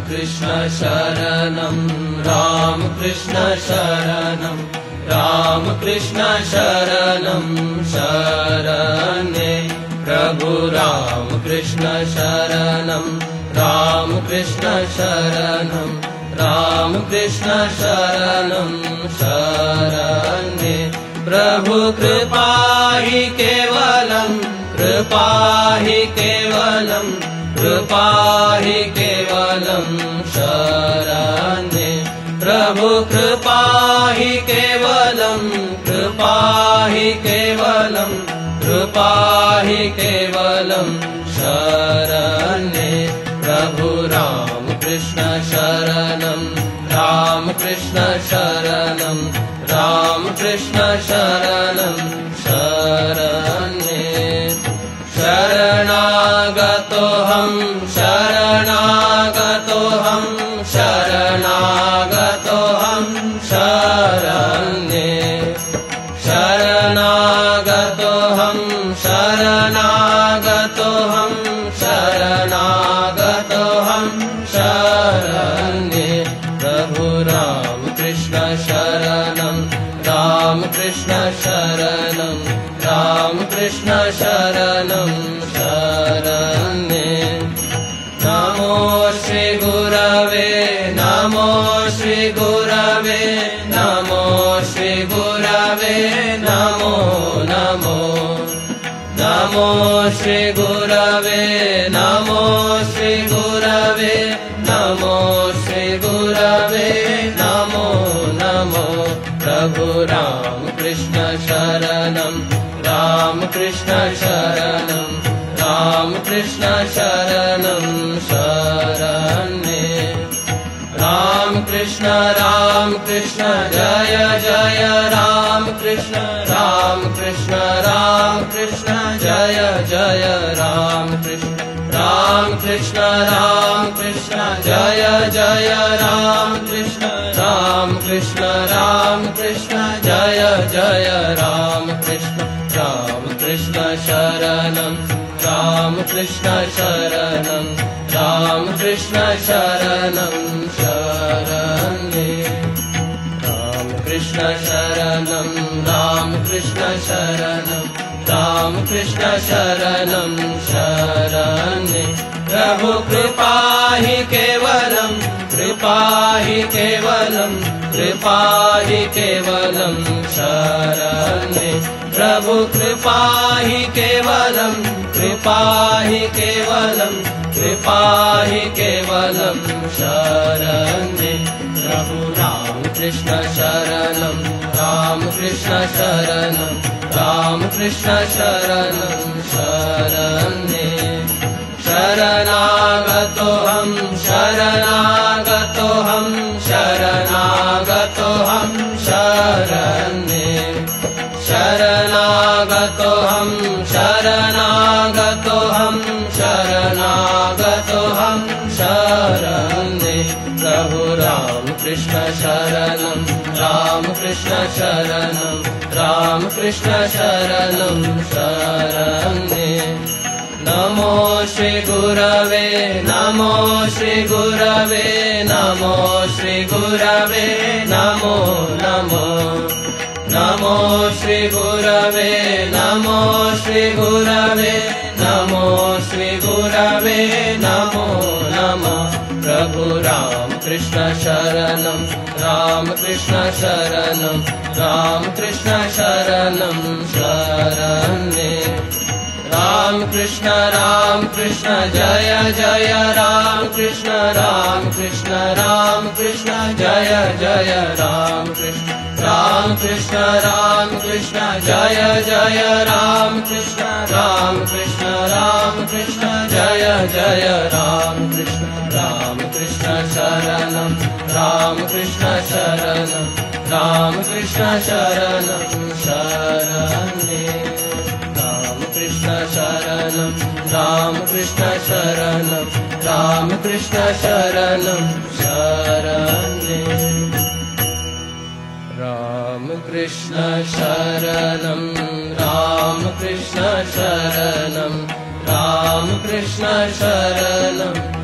कृष्ण शरणं राम कृष्ण शरणं राम कृष्ण शरणं शरणे प्रभु राम कृष्ण शरणं राम कृष्ण शरणं राम कृष्ण शरणं शरणे प्रभु कृपा हि केवलं कृपा हि केवलं कृपा हि केवलं शरणे प्रभु कृपा हि केवलं कृपा हि केवलं कृपा हि केवलं शरणे प्रभु राम कृष्ण शरणं राम कृष्ण शरणं राम कृष्ण शरणं शरणे शरणागतोऽहं शरणागतोऽहं शरणागतोऽहं शरणे शरणागतोऽहं शरणागतोऽहं शरणागतोऽहं शरणे प्रभु राम कृष्ण शरणं राम कृष्ण शरणं राम कृष्ण शरणं शरणे नमो श्री गुरवे नमो श्री गुरवे नमो श्री गुरवे नमो नमो नमो श्री गुरवे नमो श्री गुरवे नमो श्री गुरवे नमो नमो प्रभु राम कृष्ण शरणं राम कृष्ण शरणं राम कृष्ण शरणं शरणे राम कृष्ण जय जय राम कृष्ण जय जय राम कृष्ण जय जय राम कृष्ण जय जय राम कृष्ण शरणं राम कृष्ण शरणं राम कृष्ण शरणं शरणे राम कृष्ण शरणं राम कृष्ण शरणं राम कृष्ण शरणं शरणे प्रभु कृपा हि केवलं कृपा हि केवलं कृपा हि केवलं शरणे प्रभु कृपा हि केवलं कृपा हि केवलं कृपा हि केवलं शरणे प्रभु राम कृष्ण शरणं राम कृष्ण शरणं राम कृष्ण शरणं शरणे शरणागतोऽहं शरणागतोऽहं शरणागतोऽहं शरणे शरणागतोऽहं शरणागतोऽहं शरणागतोऽहं शरणे प्रभु राम कृष्ण शरणं राम कृष्ण शरणं राम कृष्ण शरणं शरणे नमो श्री गुरवे नमो श्री गुरवे नमो श्री गुरवे नमो नमो नमो श्री गुरवे नमो श्री गुरवे नमो श्री गुरवे नमो नमो प्रभु राम कृष्ण शरणं राम कृष्ण शरणं राम कृष्ण शरणं शरणे राम कृष्ण जय जय राम कृष्ण जय जय राम कृष्ण जय जय राम कृष्ण जय जय राम कृष्ण शरणं राम कृष्ण शरणं राम कृष्ण शरणं शरणे राम कृष्ण शरणं राम कृष्ण शरणं राम कृष्ण शरणं शरणे राम कृष्ण शरणं राम कृष्ण शरणं राम कृष्ण शरणं